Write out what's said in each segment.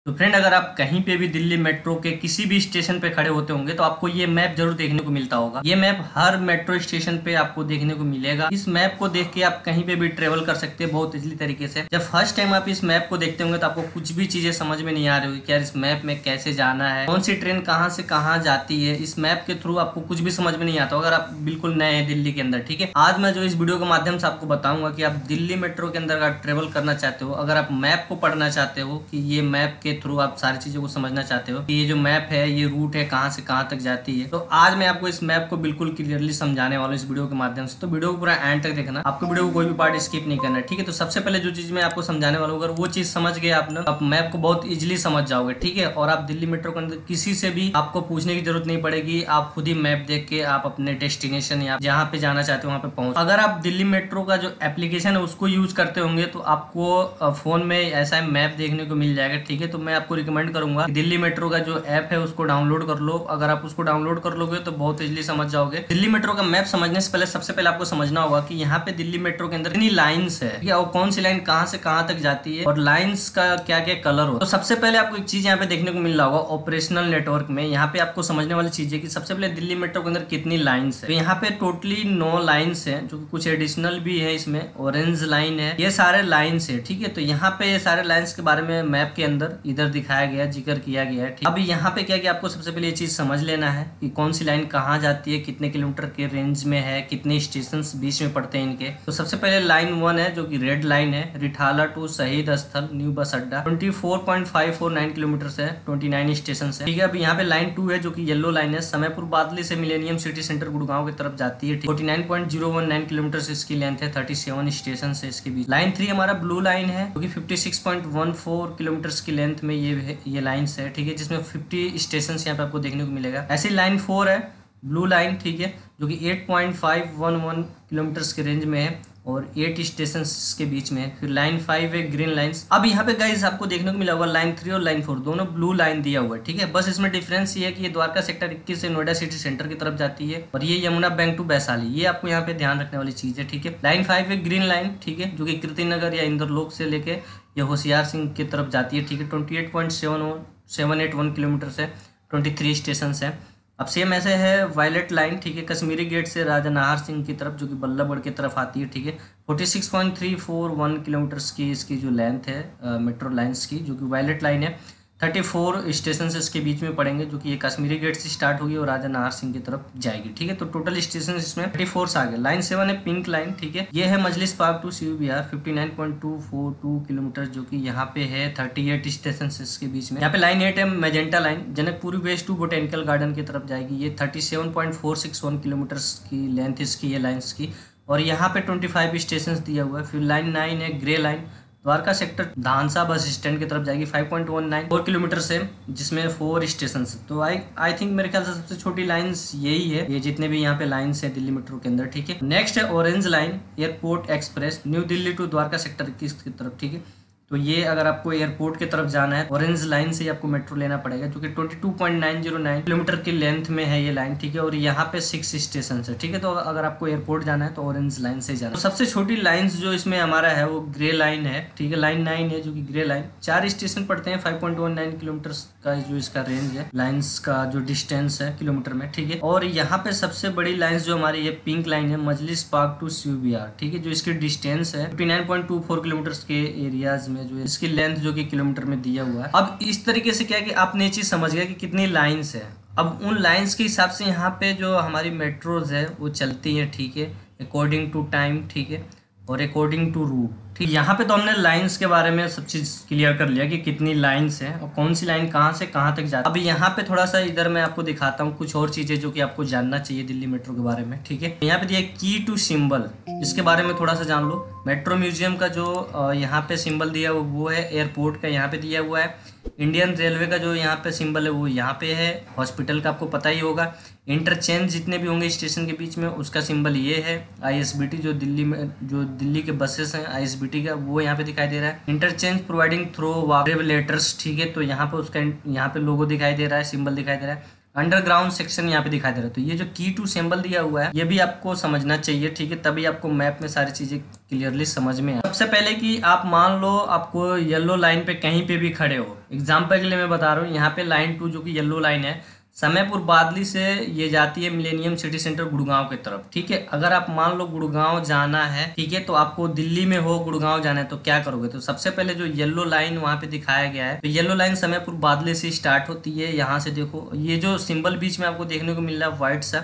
तो फ्रेंड, अगर आप कहीं पे भी दिल्ली मेट्रो के किसी भी स्टेशन पे खड़े होते होंगे तो आपको ये मैप जरूर देखने को मिलता होगा। ये मैप हर मेट्रो स्टेशन पे आपको देखने को मिलेगा। इस मैप को देख के आप कहीं पे भी ट्रेवल कर सकते हैं बहुत इजीली तरीके से। जब फर्स्ट टाइम आप इस मैप को देखते होंगे तो आपको कुछ भी चीजें समझ में नहीं आ रही होगी कि यार इस मैप में कैसे जाना है, कौन सी ट्रेन कहाँ से कहाँ जाती है। इस मैप के थ्रू आपको कुछ भी समझ में नहीं आता अगर आप बिल्कुल नए हैं दिल्ली के अंदर। ठीक है, आज मैं जो इस वीडियो के माध्यम से आपको बताऊंगा कि आप दिल्ली मेट्रो के अंदर अगर ट्रेवल करना चाहते हो, अगर आप मैप को पढ़ना चाहते हो कि ये मैप के थ्रू आप सारी चीजों को समझना चाहते हो कि ये जो मैप है ये रूट है कहाँ से कहाँ तक जाती है, तो आज मैं आपको इस मैप को बिल्कुल क्लियरली समझाने वाला हूँ इस वीडियो के माध्यम से। तो वीडियो को पूरा एंड तक देखना, आपको वीडियो को कोई भी पार्ट स्किप नहीं करना। ठीक है, तो सबसे पहले जो चीज मैं आपको समझाने वाला हूँ अगर वो चीज समझ गए आपने, आप मैप को बहुत इजिली समझ जाओगे। ठीक है, और आप दिल्ली मेट्रो के अंदर किसी से भी आपको पूछने की जरूरत नहीं पड़ेगी, आप खुद ही मैप देख के आप अपने डेस्टिनेशन या जहाँ पे जाना चाहते हो वहाँ पे पहुंच। अगर आप दिल्ली मेट्रो का जो एप्लीकेशन है उसको यूज करते होंगे तो आपको फोन में ऐसा मैप देखने को मिल जाएगा। ठीक है, तो मैं आपको रिकमेंड करूंगा दिल्ली मेट्रो का जो ऐप है उसको डाउनलोड कर लो। अगर आप उसको डाउनलोड कर लोगे तो बहुत इजीली समझ जाओगे। दिल्ली मेट्रो का मैप समझने से पहले सबसे पहले आपको समझना होगा कि यहाँ पे दिल्ली मेट्रो के अंदर कितनी लाइंस है, ठीक है, और कौन सी लाइन कहाँ से कहाँ तक जाती है और लाइंस का क्या क्या कलर हो। तो सबसे पहले आपको एक चीज यहाँ पे देखने को मिल रहा होगा ऑपरेशनल नेटवर्क में। यहाँ पे आपको समझने वाली चीज है कि सबसे पहले दिल्ली मेट्रो के अंदर कितनी लाइंस है। तो यहाँ पे टोटली 9 लाइंस है, जो कि कुछ एडिशनल भी है, इसमें ऑरेंज लाइन है, ये सारे लाइंस है। ठीक है, तो यहाँ पे ये सारे लाइंस के बारे में मैप के अंदर इधर दिखाया गया, जिक्र किया गया है। ठीक, अब यहाँ पे क्या कि आपको सबसे पहले ये चीज समझ लेना है कि कौन सी लाइन कहाँ जाती है, कितने किलोमीटर के रेंज में है, कितने स्टेशन बीच में पड़ते हैं इनके। तो सबसे पहले लाइन 1 है जो कि रेड लाइन है, रिठाला टू शहीद स्थल न्यू बस अड्डा, 24.549 किलोमीटर से 29 स्टेशन है। ठीक है, अब यहाँ पे लाइन 2 है जो कि येलो लाइन है, समयपुर बादली से मिलेनियम सिटी सेंटर गुड़गांव की तरफ जाती है। 49.019 किलोमीटर इसकी लेंथ है, 37 स्टेशन है इसके बीच। लाइन 3 हमारा ब्लू लाइन है जो कि 56.14 किलोमीटर की लेंथ में ये लाइन है। ठीक है, जिसमें 50 स्टेशन यहाँ पे आपको देखने को मिलेगा। ऐसी लाइन 4 है ब्लू लाइन, ठीक है, जो कि 8.511 किलोमीटर के रेंज में है और 8 स्टेशन के बीच में है। फिर लाइन 5 है ग्रीन लाइंस। अब यहाँ पे गाइस आपको देखने को मिला होगा लाइन 3 और लाइन 4 दोनों ब्लू लाइन दिया हुआ है। ठीक है, बस इसमें डिफरेंस ये है कि ये द्वारका सेक्टर 21 से नोएडा सिटी सेंटर की तरफ जाती है और ये यमुना बैंक टू वैशाली। ये आपको यहाँ पे ध्यान रखने वाली चीज है। ठीक है, लाइन 5 है ग्रीन लाइन, ठीक है, जो कि कीर्तिनगर या इंद्रलोक से लेके ये होशियार सिंह की तरफ जाती है। ठीक है, 28.781 किलोमीटर से 23 स्टेशन है। अब सेम ऐसे है वायलेट लाइन, ठीक है, कश्मीरी गेट से राजा नाहर सिंह की तरफ जो कि बल्लभगढ़ की तरफ आती है। ठीक है, 46.341 किलोमीटर की इसकी जो लेंथ है मेट्रो लाइन्स की, जो कि वायलेट लाइन है। 34 स्टेशन इसके बीच में पड़ेंगे, जो कि ये कश्मीरी गेट से स्टार्ट होगी और राजा नाहर सिंह की तरफ जाएगी। ठीक है, तो टोटल स्टेशन इसमें 34 आ गए। लाइन 7 है पिंक लाइन, ठीक है, ये है Majlis Park to Shiv Vihar, 59.242 kilometre, जो कि यहाँ पे है 38 स्टेशन इसके बीच में। यहाँ पे लाइन 8 है magenta line, Janakpuri west to botanical garden की तरफ जाएगी। ये 37.461 किलोमीटर की लेंथ इसकी ये लाइन्स की, और यहाँ पे 25 स्टेशन दिया हुआ है। फिर लाइन 9 है grey line, Dwarka sector Dhansa bus stand की तरफ जाएगी, 5.19 किलोमीटर से, जिसमें 4 स्टेशन। तो आई थिंक मेरे ख्याल से सबसे छोटी लाइंस यही है, ये जितने भी यहाँ पे लाइंस है दिल्ली मेट्रो के अंदर। ठीक है, नेक्स्ट है orange line airport express new Delhi to Dwarka sector 21 की तरफ। ठीक है, तो ये अगर आपको एयरपोर्ट की तरफ जाना है ऑरेंज लाइन से आपको मेट्रो लेना पड़ेगा, जो कि 22.909 किलोमीटर की लेंथ में है ये लाइन। ठीक है, और यहाँ पे 6 स्टेशन है। ठीक है, तो अगर आपको एयरपोर्ट जाना है तो ऑरेंज लाइन से जाना है। तो सबसे छोटी लाइन्स जो इसमें हमारा है वो ग्रे लाइन है। ठीक है, लाइन 9 है जो कि ग्रे लाइन, 4 स्टेशन पड़ते हैं, 5.19 किलोमीटर का जो इसका रेंज है, लाइन्स का जो डिस्टेंस है किलोमीटर में। ठीक है, और यहाँ पे सबसे बड़ी लाइन जो हमारी ये पिंक लाइन है मजलिस पार्क टू सीयू बिहार। ठीक है, जो इसकी डिस्टेंस है 59.24 किलोमीटर के एरियाज में, जो इसकी लेंथ जो कि किलोमीटर में दिया हुआ है। अब इस तरीके से क्या है कि आपने ये चीज समझ गया कि कितनी लाइंस है। अब उन लाइंस के हिसाब से यहाँ पे जो हमारी मेट्रोज है वो चलती हैं। ठीक है, अकॉर्डिंग टू टाइम, ठीक है, और अकॉर्डिंग टू रूट। ठीक, यहाँ पे तो हमने लाइंस के बारे में सब चीज क्लियर कर लिया कि कितनी लाइंस है और कौन सी लाइन कहाँ से कहाँ तक जाती है। अब यहाँ पे थोड़ा सा इधर मैं आपको दिखाता हूँ कुछ और चीजें जो कि आपको जानना चाहिए दिल्ली मेट्रो के बारे में। ठीक है, यहाँ पे दिया की टू सिंबल, इसके बारे में थोड़ा सा जान लो। मेट्रो म्यूजियम का जो यहाँ पे सिंबल दिया हुआ वो है एयरपोर्ट का, यहाँ पे दिया हुआ है। इंडियन रेलवे का जो यहाँ पे सिंबल है वो यहाँ पे है। हॉस्पिटल का आपको पता ही होगा। इंटरचेंज जितने भी होंगे स्टेशन के बीच में उसका सिंबल ये है। आईएसबीटी जो दिल्ली के बसेस हैं आईएसबीटी का, वो यहाँ पे दिखाई दे रहा है। इंटरचेंज प्रोवाइडिंग थ्रो वाकरेव लेटर्स, ठीक है, तो यहाँ पे उसका यहाँ पे लोगो दिखाई दे रहा है, सिंबल दिखाई दे रहा है। अंडरग्राउंड सेक्शन यहाँ पे दिखाई दे रहा है। तो ये जो की टू सिंबल दिया हुआ है ये भी आपको समझना चाहिए, ठीक है, तभी आपको मैप में सारी चीजें क्लियरली समझ में आए। सबसे पहले कि आप मान लो आपको येलो लाइन पे कहीं पे भी खड़े हो, एग्जाम्पल के लिए मैं बता रहा हूँ, यहाँ पे लाइन 2 जो कि येलो लाइन है, समयपुर बादली से ये जाती है मिलेनियम सिटी सेंटर गुड़गांव की तरफ, ठीक है। अगर आप मान लो गुड़गांव जाना है, ठीक है, तो आपको दिल्ली में हो गुड़गांव जाना है तो क्या करोगे? तो सबसे पहले जो येलो लाइन वहां पे दिखाया गया है, तो येलो लाइन समयपुर बादली से स्टार्ट होती है। यहाँ से देखो ये जो सिंबल बीच में आपको देखने को मिल रहा है व्हाइट सा,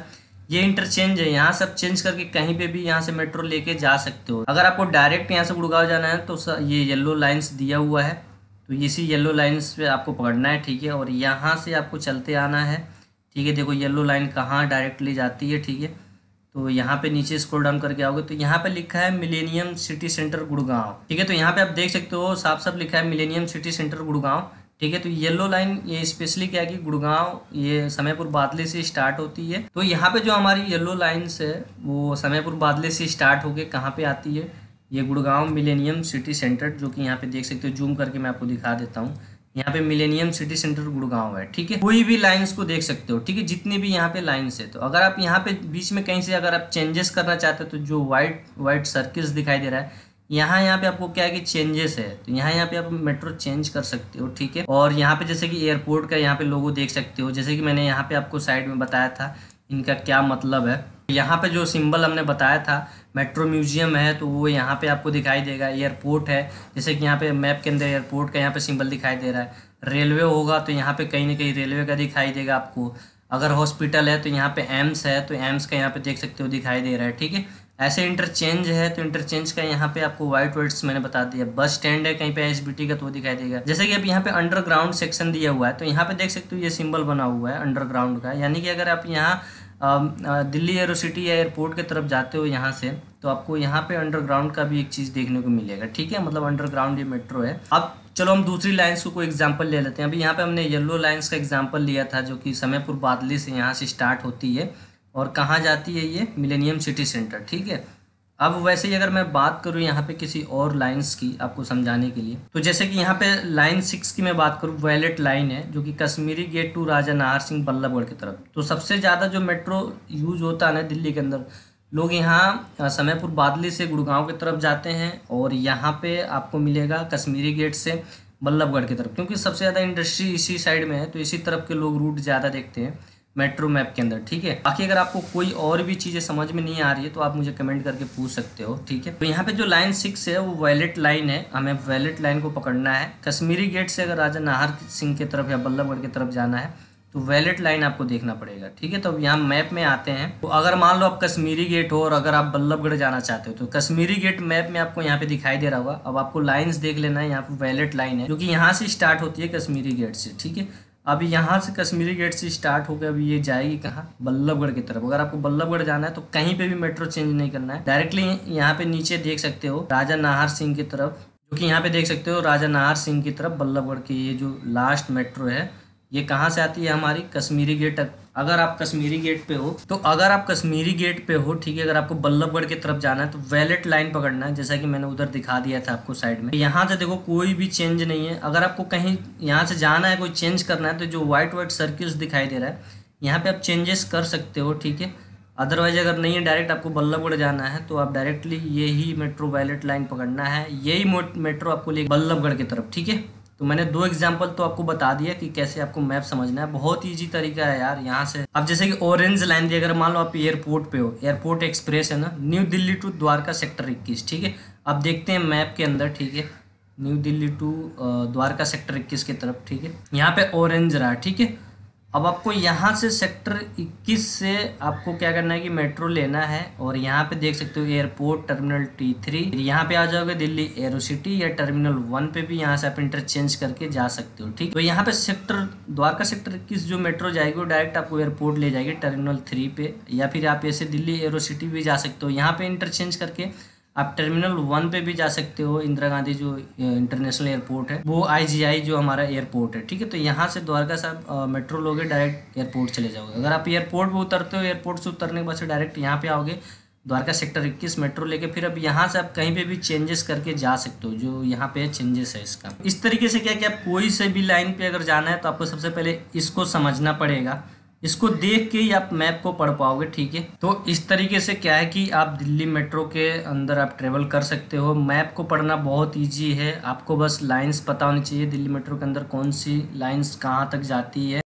ये इंटरचेंज है, यहाँ से आप चेंज करके कहीं पे भी यहाँ से मेट्रो लेके जा सकते हो। अगर आपको डायरेक्ट यहाँ से गुड़गांव जाना है तो ये येलो लाइन्स दिया हुआ है, तो इसी येलो लाइन्स पे आपको पकड़ना है, ठीक है, और यहाँ से आपको चलते आना है, ठीक है। देखो येलो लाइन कहाँ डायरेक्टली जाती है, ठीक है, तो यहाँ पे नीचे स्क्रॉल डाउन करके आओगे तो यहाँ पे लिखा है मिलेनियम सिटी सेंटर गुड़गांव, ठीक है। तो यहाँ पे आप देख सकते हो साफ साफ लिखा है मिलेनियम सिटी सेंटर गुड़गांव, ठीक है। तो येलो लाइन ये स्पेशली क्या है कि गुड़गांव ये समयपुर बादली से स्टार्ट होती है। तो यहाँ पे जो हमारी येलो लाइन्स है वो समयपुर बादली से स्टार्ट होके कहाँ पे आती है, ये गुड़गांव मिलेनियम सिटी सेंटर, जो कि यहाँ पे देख सकते हो, जूम करके मैं आपको दिखा देता हूँ। यहाँ पे मिलेनियम सिटी सेंटर गुड़गांव है, ठीक है। कोई भी लाइंस को देख सकते हो, ठीक है, जितनी भी यहाँ पे लाइंस है। तो अगर आप यहाँ पे बीच में कहीं से अगर आप चेंजेस करना चाहते हो तो जो व्हाइट सर्किल्स दिखाई दे रहा है, यहाँ पे आपको क्या है कि चेंजेस है, तो यहाँ पे आप मेट्रो चेंज कर सकते हो, ठीक है। और यहाँ पे जैसे कि एयरपोर्ट का यहाँ पे लोगो देख सकते हो, जैसे कि मैंने यहाँ पे आपको साइड में बताया था इनका क्या मतलब है। यहाँ पे जो सिंबल हमने बताया था मेट्रो म्यूजियम है, तो वो यहाँ पे आपको दिखाई देगा। एयरपोर्ट है, जैसे कि यहाँ पे मैप के अंदर एयरपोर्ट का यहाँ पे सिंबल दिखाई दे रहा है। रेलवे होगा तो यहाँ पे कहीं ना कहीं रेलवे का दिखाई देगा आपको। अगर हॉस्पिटल है तो यहाँ पे एम्स है, तो एम्स का यहाँ पे देख सकते हो दिखाई दे रहा है, ठीक है। ऐसे इंटरचेंज है तो इंटरचेंज का यहाँ पे आपको व्हाइट वर्ड्स मैंने बता दिया। बस स्टैंड है कहीं पे एसबीटी का तो वो दिखाई देगा। जैसे कि अब यहाँ पे अंडरग्राउंड सेक्शन दिया हुआ है, तो यहाँ पे देख सकते हो ये सिंबल बना हुआ है अंडरग्राउंड का, यानी कि अगर आप यहाँ दिल्ली एयरोसिटी या एयरपोर्ट की तरफ जाते हो यहाँ से, तो आपको यहाँ पे अंडरग्राउंड का भी एक चीज़ देखने को मिलेगा, ठीक है, मतलब अंडरग्राउंड ये मेट्रो है। अब चलो हम दूसरी लाइन्स को कोई एग्जांपल ले लेते हैं। अभी यहाँ पे हमने येलो लाइन्स का एग्जांपल लिया था, जो कि समयपुर बादली से यहाँ से स्टार्ट होती है और कहाँ जाती है, ये मिलेनियम सिटी सेंटर, ठीक है। अब वैसे ही अगर मैं बात करूँ यहाँ पे किसी और लाइंस की आपको समझाने के लिए, तो जैसे कि यहाँ पे लाइन 6 की मैं बात करूँ, वैलेट लाइन है, जो कि कश्मीरी गेट टू राजा नाहर सिंह बल्लभगढ़ की तरफ। तो सबसे ज़्यादा जो मेट्रो यूज होता है ना दिल्ली के अंदर, लोग यहाँ समयपुर बादली से गुड़गांव की तरफ जाते हैं और यहाँ पे आपको मिलेगा कश्मीरी गेट से बल्लभगढ़ की तरफ, क्योंकि सबसे ज़्यादा इंडस्ट्री इसी साइड में है, तो इसी तरफ के लोग रूट ज़्यादा देखते हैं मेट्रो मैप के अंदर, ठीक है। बाकी अगर आपको कोई और भी चीज़ें समझ में नहीं आ रही है तो आप मुझे कमेंट करके पूछ सकते हो, ठीक है। तो यहाँ पे जो लाइन 6 है वो वैलेट लाइन है, हमें वैलेट लाइन को पकड़ना है। कश्मीरी गेट से अगर राजा नाहर सिंह की तरफ या बल्लभगढ़ की तरफ जाना है तो वैलेट लाइन आपको देखना पड़ेगा, ठीक है। तो अब यहाँ मैप में आते हैं, तो अगर मान लो आप कश्मीरी गेट हो और अगर आप बल्लभगढ़ जाना चाहते हो तो कश्मीरी गेट मैप में आपको यहाँ पे दिखाई दे रहा होगा। अब आपको लाइन्स देख लेना है, यहाँ पे वैलेट लाइन है जो कि यहाँ से स्टार्ट होती है कश्मीरी गेट से, ठीक है। अब यहाँ से कश्मीरी गेट से स्टार्ट होकर अभी ये जाएगी कहाँ, बल्लभगढ़ की तरफ। अगर आपको बल्लभगढ़ जाना है तो कहीं पे भी मेट्रो चेंज नहीं करना है, डायरेक्टली यहाँ पे नीचे देख सकते हो राजा नाहर सिंह की तरफ, जो कि यहाँ पे देख सकते हो राजा नाहर सिंह की तरफ बल्लभगढ़ की ये जो लास्ट मेट्रो है ये कहाँ से आती है, हमारी कश्मीरी गेट। अगर आप कश्मीरी गेट पे हो तो ठीक है, अगर आपको बल्लभगढ़ की तरफ जाना है तो वैलेट लाइन पकड़ना है, जैसा कि मैंने उधर दिखा दिया था आपको साइड में। यहाँ से देखो कोई भी चेंज नहीं है। अगर आपको कहीं यहाँ से जाना है, कोई चेंज करना है, तो जो व्हाइट सर्किल्स दिखाई दे रहा है यहाँ पे आप चेंजेस कर सकते हो, ठीक है। अदरवाइज अगर नहीं है, डायरेक्ट आपको बल्लभगढ़ जाना है तो आप डायरेक्टली यही मेट्रो वैलेट लाइन पकड़ना है, यही मेट्रो आपको ले बल्लभगढ़ की तरफ, ठीक है। तो मैंने 2 एग्जाम्पल तो आपको बता दिया कि कैसे आपको मैप समझना है, बहुत ईजी तरीका है यार। यहाँ से अब जैसे कि ऑरेंज लाइन दी, अगर मान लो आप एयरपोर्ट पे हो, एयरपोर्ट एक्सप्रेस है ना, new Delhi to Dwarka sector 21, ठीक है। अब देखते हैं मैप के अंदर, ठीक है, new Delhi to Dwarka sector 21 की तरफ, ठीक है। यहाँ पे ऑरेंज रहा, ठीक है। अब आपको यहाँ से सेक्टर 21 से आपको क्या करना है कि मेट्रो लेना है और यहाँ पे देख सकते हो एयरपोर्ट टर्मिनल T3, यहाँ पे आ जाओगे दिल्ली एयरोसिटी या टर्मिनल 1 पे भी यहाँ से आप इंटरचेंज करके जा सकते हो, ठीक। तो यहाँ पे द्वारका सेक्टर 21 जो मेट्रो जाएगी वो डायरेक्ट आपको एयरपोर्ट ले जाएगी टर्मिनल 3 पे, या फिर आप ऐसे दिल्ली एयरोसिटी भी जा सकते हो। यहाँ पे इंटरचेंज करके आप टर्मिनल 1 पे भी जा सकते हो, इंदिरा गांधी जो इंटरनेशनल एयरपोर्ट है, वो IGI जो हमारा एयरपोर्ट है, ठीक है। तो यहाँ से द्वारका साहब मेट्रो लोगे, डायरेक्ट एयरपोर्ट चले जाओगे। अगर आप एयरपोर्ट पे उतरते हो, एयरपोर्ट से उतरने के बाद से डायरेक्ट यहाँ पे आओगे द्वारका सेक्टर 21 मेट्रो लेके, फिर अब यहाँ से आप कहीं पे भी चेंजेस करके जा सकते हो, जो यहाँ पे चेंजेस है इसका। इस तरीके से क्या कि आप कोई से भी लाइन पे अगर जाना है तो आपको सबसे पहले इसको समझना पड़ेगा, इसको देख के ही आप मैप को पढ़ पाओगे, ठीक है। तो इस तरीके से क्या है कि आप दिल्ली मेट्रो के अंदर आप ट्रेवल कर सकते हो। मैप को पढ़ना बहुत इजी है, आपको बस लाइंस पता होनी चाहिए दिल्ली मेट्रो के अंदर कौन सी लाइंस कहाँ तक जाती है।